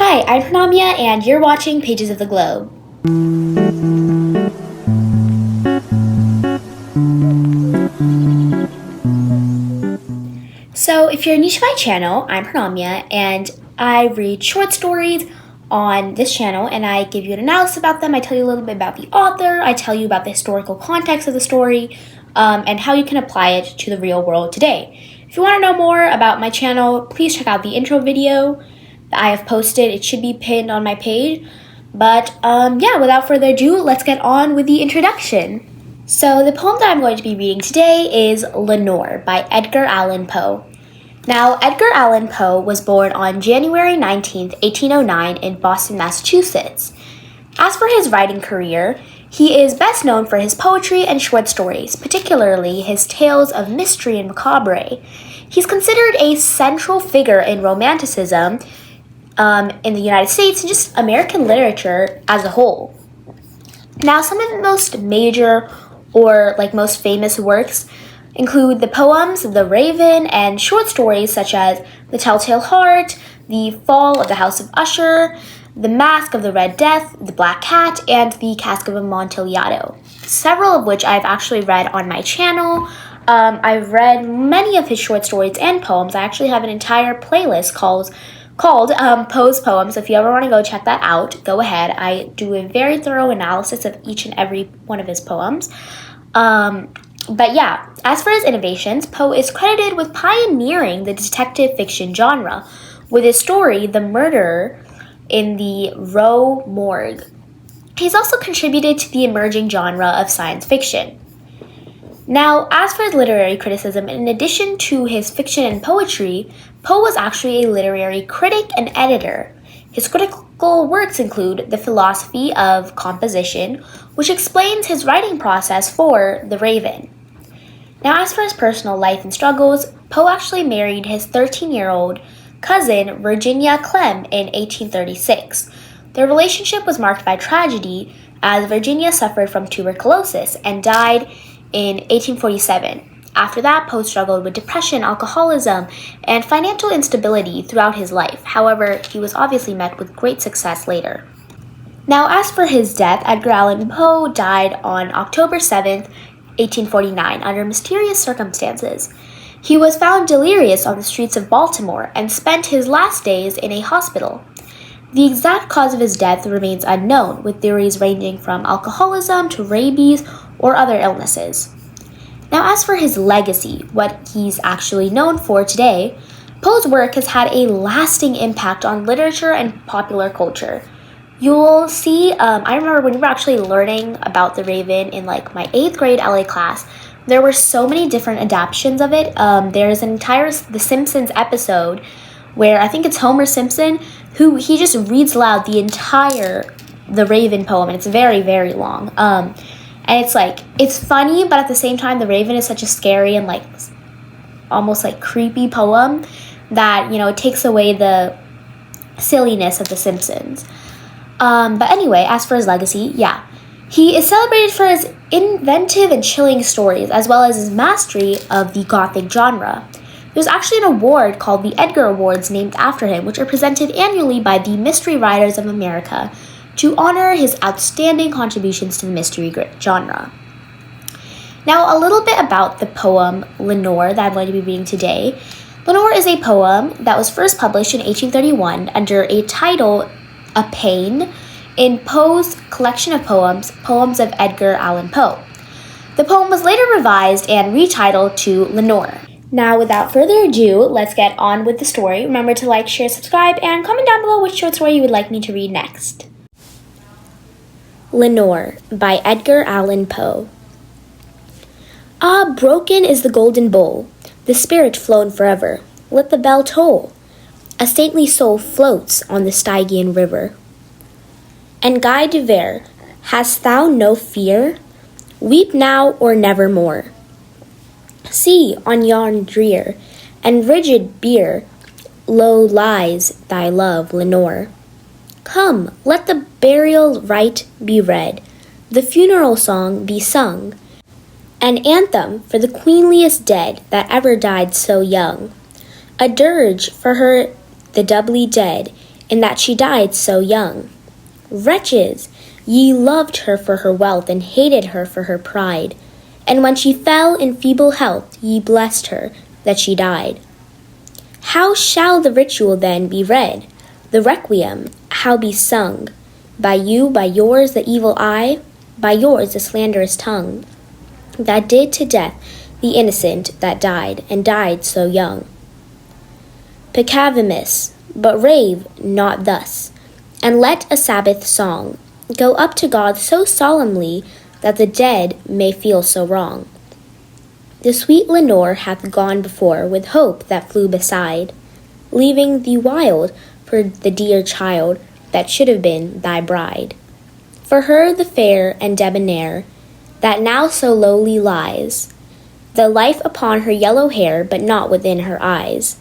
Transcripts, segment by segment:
Hi, I'm Pranamya, and you're watching Pages of the Globe. So, if you're new to my channel, I'm Pranamya, and I read short stories on this channel, and I give you an analysis about them. I tell you a little bit about the author, I tell you about the historical context of the story, and how you can apply it to the real world today. If you want to know more about my channel, please check out the intro video that I have posted. It should be pinned on my page. But without further ado, let's get on with the introduction. So the poem that I'm going to be reading today is Lenore by Edgar Allan Poe. Now, Edgar Allan Poe was born on January 19th, 1809 in Boston, Massachusetts. As for his writing career, he is best known for his poetry and short stories, particularly his tales of mystery and macabre. He's considered a central figure in Romanticism in the United States and just American literature as a whole. Now, some of the most major or most famous works include the poems The Raven and short stories such as The Telltale Heart, The Fall of the House of Usher, The Mask of the Red Death, The Black Cat, and The Cask of Amontillado, several of which I've actually read on my channel. I've read many of his short stories and poems. I actually have an entire playlist called Poe's Poems. If you ever want to go check that out, go ahead. I do a very thorough analysis of each and every one of his poems. As for his innovations, Poe is credited with pioneering the detective fiction genre with his story, The Murderer in the Row Morgue. He's also contributed to the emerging genre of science fiction. Now, as for his literary criticism, in addition to his fiction and poetry, Poe was actually a literary critic and editor. His critical works include The Philosophy of Composition, which explains his writing process for The Raven. Now, as for his personal life and struggles, Poe actually married his 13-year-old cousin, Virginia Clem, in 1836. Their relationship was marked by tragedy, as Virginia suffered from tuberculosis and died in 1847. After that, Poe struggled with depression, alcoholism, and financial instability throughout his life. However, he was obviously met with great success later. Now, as for his death, Edgar Allan Poe died on October 7th, 1849, under mysterious circumstances. He was found delirious on the streets of Baltimore and spent his last days in a hospital. The exact cause of his death remains unknown, with theories ranging from alcoholism to rabies or other illnesses. Now, as for his legacy, what he's actually known for today, Poe's work has had a lasting impact on literature and popular culture. You'll see, I remember when we were actually learning about The Raven in my 8th grade LA class, there were so many different adaptations of it. There's an entire The Simpsons episode where I think it's Homer Simpson, who he just reads aloud the entire The Raven poem, and it's very, very long. And it's funny, but at the same time, The Raven is such a scary and almost creepy poem that, it takes away the silliness of The Simpsons. But anyway, as for his legacy, he is celebrated for his inventive and chilling stories, as well as his mastery of the Gothic genre. There's actually an award called the Edgar Awards named after him, which are presented annually by the Mystery Writers of America to honor his outstanding contributions to the mystery genre. Now, a little bit about the poem Lenore that I'm going to be reading today. Lenore is a poem that was first published in 1831 under a title, A Pain, in Poe's collection of Poems of Edgar Allan Poe. The poem was later revised and retitled to Lenore. Now, without further ado, let's get on with the story. Remember to like, share, subscribe, and comment down below which short story you would like me to read next. Lenore by Edgar Allan Poe. Ah, broken is the golden bowl, the spirit flown forever. Let the bell toll. A saintly soul floats on the Stygian river. And Guy de Vere, hast thou no fear? Weep now or nevermore. See, on yon drear and rigid bier, low lies thy love, Lenore. Come, let the burial rite be read, the funeral song be sung, an anthem for the queenliest dead that ever died so young, a dirge for her the doubly dead, in that she died so young. Wretches! Ye loved her for her wealth, and hated her for her pride. And when she fell in feeble health, ye blessed her that she died. How shall the ritual then be read? The requiem, how be sung? By you, by yours the evil eye, by yours the slanderous tongue, that did to death the innocent that died, and died so young. Peccavimus, but rave not thus, and let a Sabbath song go up to God so solemnly that the dead may feel so wrong. The sweet Lenore hath gone before with hope that flew beside, leaving thee wild for the dear child that should have been thy bride. For her the fair and debonair that now so lowly lies, the life upon her yellow hair, but not within her eyes.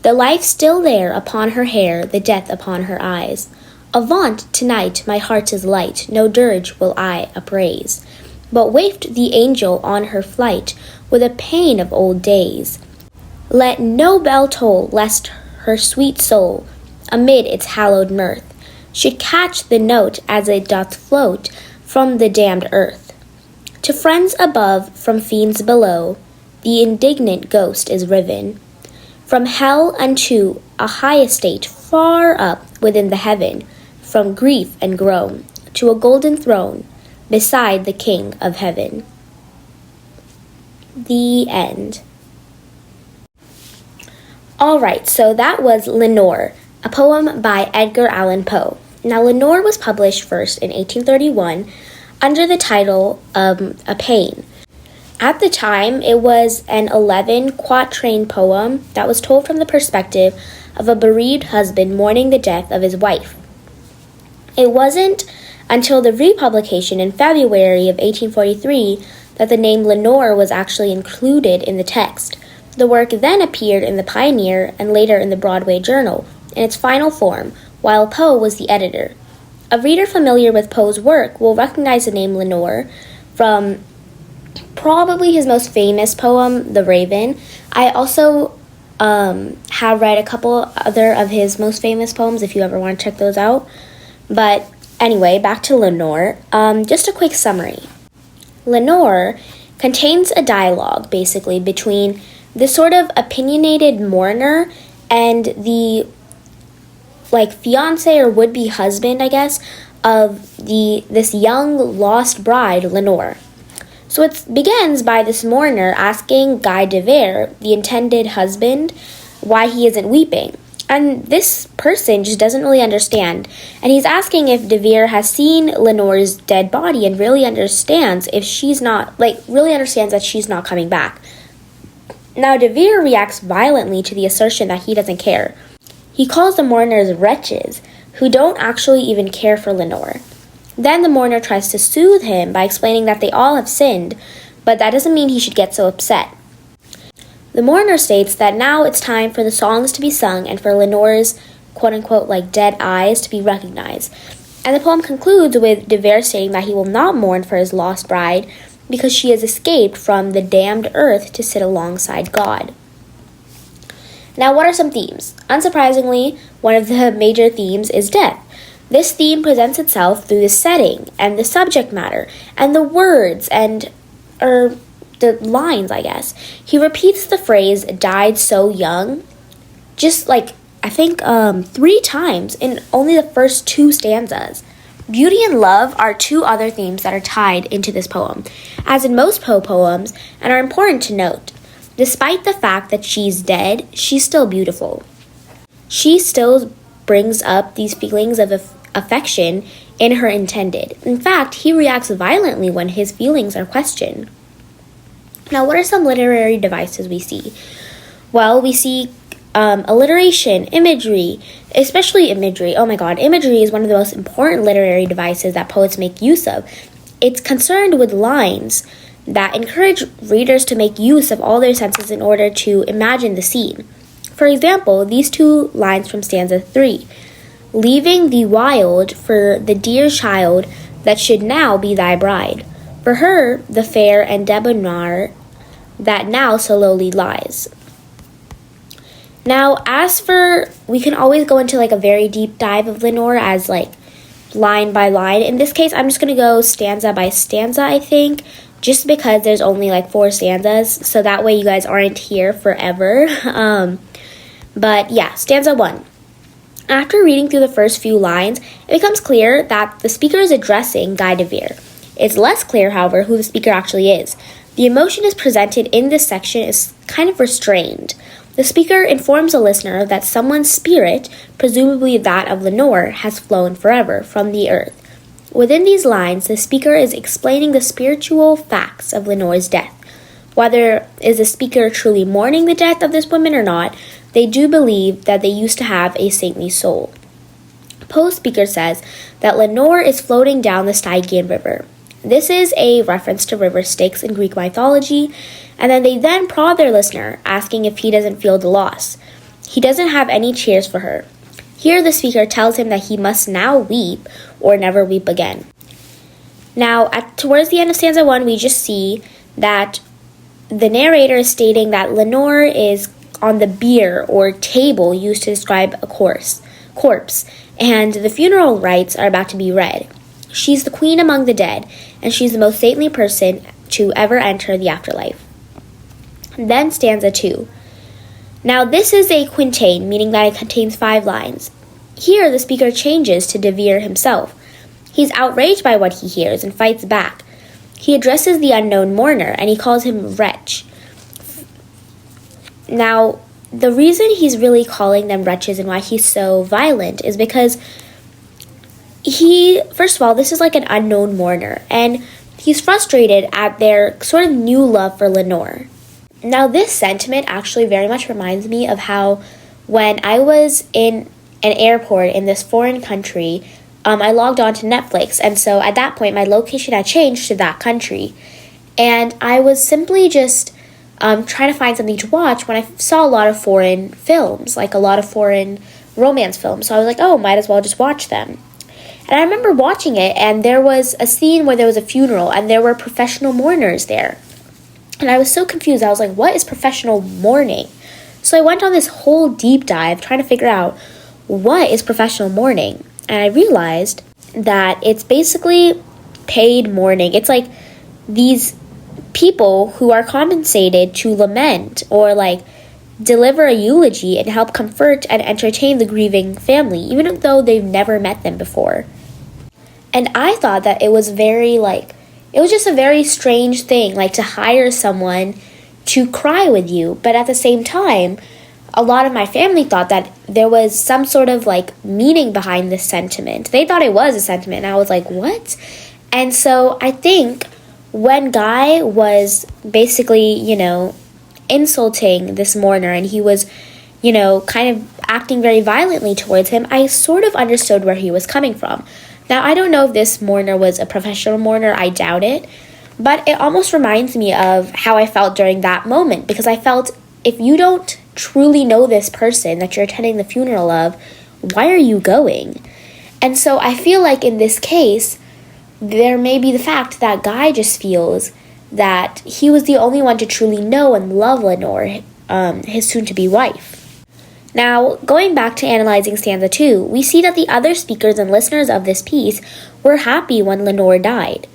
The life still there upon her hair, the death upon her eyes. Avaunt, tonight my heart is light, no dirge will I upraise, but waft the angel on her flight with a pain of old days. Let no bell toll, lest her sweet soul, amid its hallowed mirth, should catch the note as it doth float from the damned earth. To friends above, from fiends below, the indignant ghost is riven from hell unto a high estate far up within the heaven, from grief and groan to a golden throne beside the King of heaven. The end. Alright, so that was Lenore, a poem by Edgar Allan Poe. Now, Lenore was published first in 1831 under the title A Pain. At the time, it was an 11-quatrain poem that was told from the perspective of a bereaved husband mourning the death of his wife. It wasn't until the republication in February of 1843 that the name Lenore was actually included in the text. The work then appeared in the Pioneer and later in the Broadway Journal in its final form, while Poe was the editor. A reader familiar with Poe's work will recognize the name Lenore from probably his most famous poem, The Raven. I also have read a couple other of his most famous poems if you ever want to check those out. But anyway, back to Lenore. Just a quick summary. Lenore contains a dialogue, basically, between the sort of opinionated mourner and the fiance or would-be husband, I guess, of this young lost bride, Lenore. So it begins by this mourner asking Guy de Vere, the intended husband, why he isn't weeping. And this person just doesn't really understand. And he's asking if de Vere has seen Lenore's dead body and really understands that she's not coming back. Now, de Vere reacts violently to the assertion that he doesn't care. He calls the mourners wretches, who don't actually even care for Lenore. Then the mourner tries to soothe him by explaining that they all have sinned, but that doesn't mean he should get so upset. The mourner states that now it's time for the songs to be sung and for Lenore's quote-unquote dead eyes to be recognized. And the poem concludes with de Vere stating that he will not mourn for his lost bride because she has escaped from the damned earth to sit alongside God. Now, what are some themes? Unsurprisingly, one of the major themes is death. This theme presents itself through the setting and the subject matter and the words the lines, I guess. He repeats the phrase, died so young, just 3 times in only the first 2 stanzas. Beauty and love are 2 other themes that are tied into this poem, as in most Poe poems, and are important to note. Despite the fact that she's dead, she's still beautiful. She still brings up these feelings of affection in her intended. In fact, he reacts violently when his feelings are questioned. Now, what are some literary devices we see? Well, we see alliteration, imagery, especially imagery. Oh my god, imagery is one of the most important literary devices that poets make use of. It's concerned with lines that encourage readers to make use of all their senses in order to imagine the scene. For example, these 2 lines from stanza 3. Leaving thee wild for the dear child that should now be thy bride. For her, the fair and debonair that now so lowly lies. Now, we can always go into like a very deep dive of Lenore as like line by line. In this case, I'm just going to go stanza by stanza, I think, just because there's only like 4 stanzas, so that way you guys aren't here forever. But yeah, stanza 1. After reading through the first few lines, it becomes clear that the speaker is addressing Guy de Vere. It's less clear, however, who the speaker actually is. The emotion is presented in this section is kind of restrained. The speaker informs the listener that someone's spirit, presumably that of Lenore, has flown forever from the earth. Within these lines, the speaker is explaining the spiritual facts of Lenore's death. Whether is the speaker truly mourning the death of this woman or not, they do believe that they used to have a saintly soul. Poe's speaker says that Lenore is floating down the Stygian River. This is a reference to river Styx in Greek mythology, and then they prod their listener, asking if he doesn't feel the loss. He doesn't have any cheers for her. Here the speaker tells him that he must now weep or never weep again. Now, towards the end of stanza 1, we just see that the narrator is stating that Lenore is on the bier or table used to describe a corpse, and the funeral rites are about to be read. She's the queen among the dead, and she's the most saintly person to ever enter the afterlife. Then stanza 2. Now this is a quintain, meaning that it contains 5 lines. Here the speaker changes to de Vere himself. He's outraged by what he hears and fights back. He addresses the unknown mourner, and he calls him wretch. Now, the reason he's really calling them wretches and why he's so violent is because first of all, this is like an unknown mourner, and he's frustrated at their sort of new love for Lenore. Now, this sentiment actually very much reminds me of how when I was in an airport in this foreign country, I logged on to Netflix, and so at that point, my location had changed to that country, and I was simply just trying to find something to watch when I saw a lot of foreign films, like a lot of foreign romance films, so I was like, oh, might as well just watch them. And I remember watching it, and there was a scene where there was a funeral, and there were professional mourners there. And I was so confused. I was like, what is professional mourning? So I went on this whole deep dive trying to figure out what is professional mourning. And I realized that it's basically paid mourning. It's like these people who are compensated to lament or like deliver a eulogy and help comfort and entertain the grieving family, even though they've never met them before. And I thought that it was it was just a very strange thing, like to hire someone to cry with you. But at the same time, a lot of my family thought that there was some sort of like meaning behind this sentiment. They thought it was a sentiment, and I was like, what? And so I think when Guy was basically, insulting this mourner, and he was, kind of acting very violently towards him, I sort of understood where he was coming from. Now, I don't know if this mourner was a professional mourner, I doubt it, but it almost reminds me of how I felt during that moment, because I felt if you don't truly know this person that you're attending the funeral of, why are you going? And so I feel like in this case, there may be the fact that Guy just feels that he was the only one to truly know and love Lenore, his soon-to-be wife. Now, going back to analyzing stanza 2, we see that the other speakers and listeners of this piece were happy when Lenore died.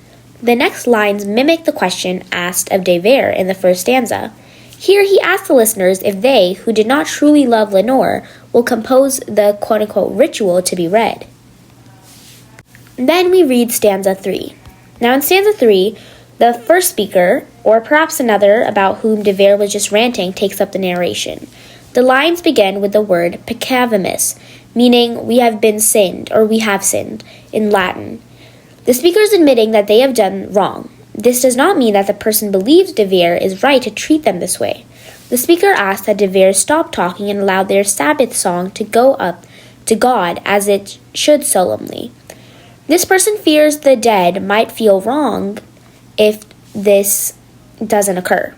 The next lines mimic the question asked of de Vere in the first stanza. Here he asks the listeners if they, who did not truly love Lenore, will compose the quote-unquote ritual to be read. Then we read stanza 3. Now in stanza 3, the first speaker, or perhaps another about whom de Vere was just ranting, takes up the narration. The lines begin with the word peccavimus, meaning we have been sinned, or we have sinned, in Latin. The speaker is admitting that they have done wrong. This does not mean that the person believes de Vere is right to treat them this way. The speaker asks that de Vere stop talking and allow their Sabbath song to go up to God as it should solemnly. This person fears the dead might feel wrong if this doesn't occur.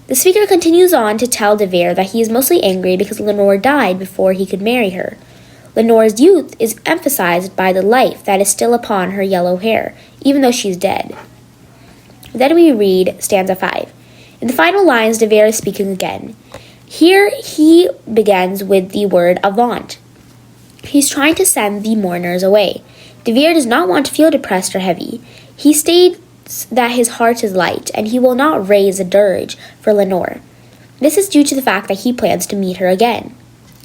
The speaker continues on to tell de Vere that he is mostly angry because Lenore died before he could marry her. Lenore's youth is emphasized by the life that is still upon her yellow hair, even though she's dead. Then we read stanza 5. In the final lines, de Vere is speaking again. Here he begins with the word avant. He's trying to send the mourners away. De Vere does not want to feel depressed or heavy. He states that his heart is light, and he will not raise a dirge for Lenore. This is due to the fact that he plans to meet her again.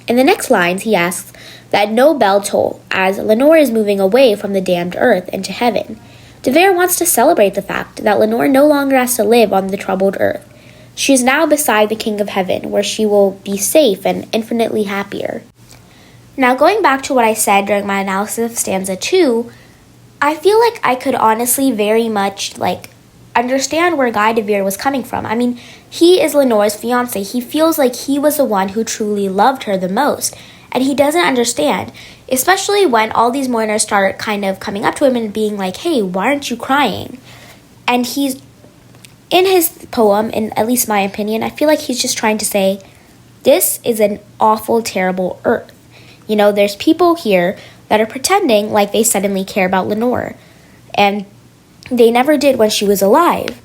In the next lines, he asks that no bell toll, as Lenore is moving away from the damned earth into heaven. De Vere wants to celebrate the fact that Lenore no longer has to live on the troubled earth. She is now beside the King of Heaven, where she will be safe and infinitely happier. Now, going back to what I said during my analysis of stanza 2, I feel like I could honestly very much, understand where Guy de Vere was coming from. I mean, he is Lenore's fiancé. He feels like he was the one who truly loved her the most, and he doesn't understand, especially when all these mourners start kind of coming up to him and being like, hey, why aren't you crying? And he's, in his poem, in at least my opinion, I feel like he's just trying to say, this is an awful, terrible earth. You know, there's people here that are pretending like they suddenly care about Lenore, and they never did when she was alive.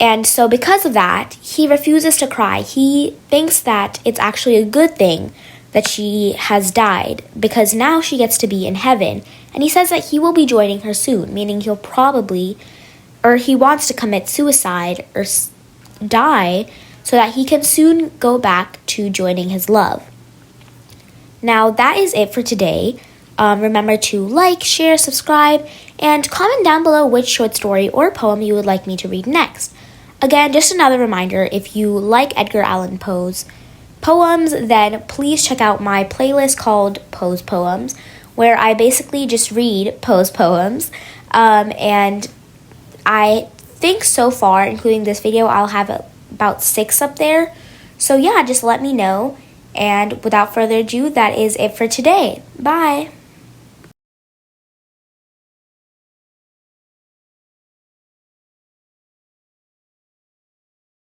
And so because of that, he refuses to cry. He thinks that it's actually a good thing that she has died, because now she gets to be in heaven. And he says that he will be joining her soon, meaning he wants to commit suicide or die so that he can soon go back to joining his love. Now, that is it for today. Remember to like, share, subscribe, and comment down below which short story or poem you would like me to read next. Again, just another reminder, if you like Edgar Allan Poe's poems, then please check out my playlist called Poe's Poems, where I basically just read Poe's poems. And I think so far, including this video, I'll have about 6 up there. So yeah, just let me know. And without further ado, that is it for today. Bye!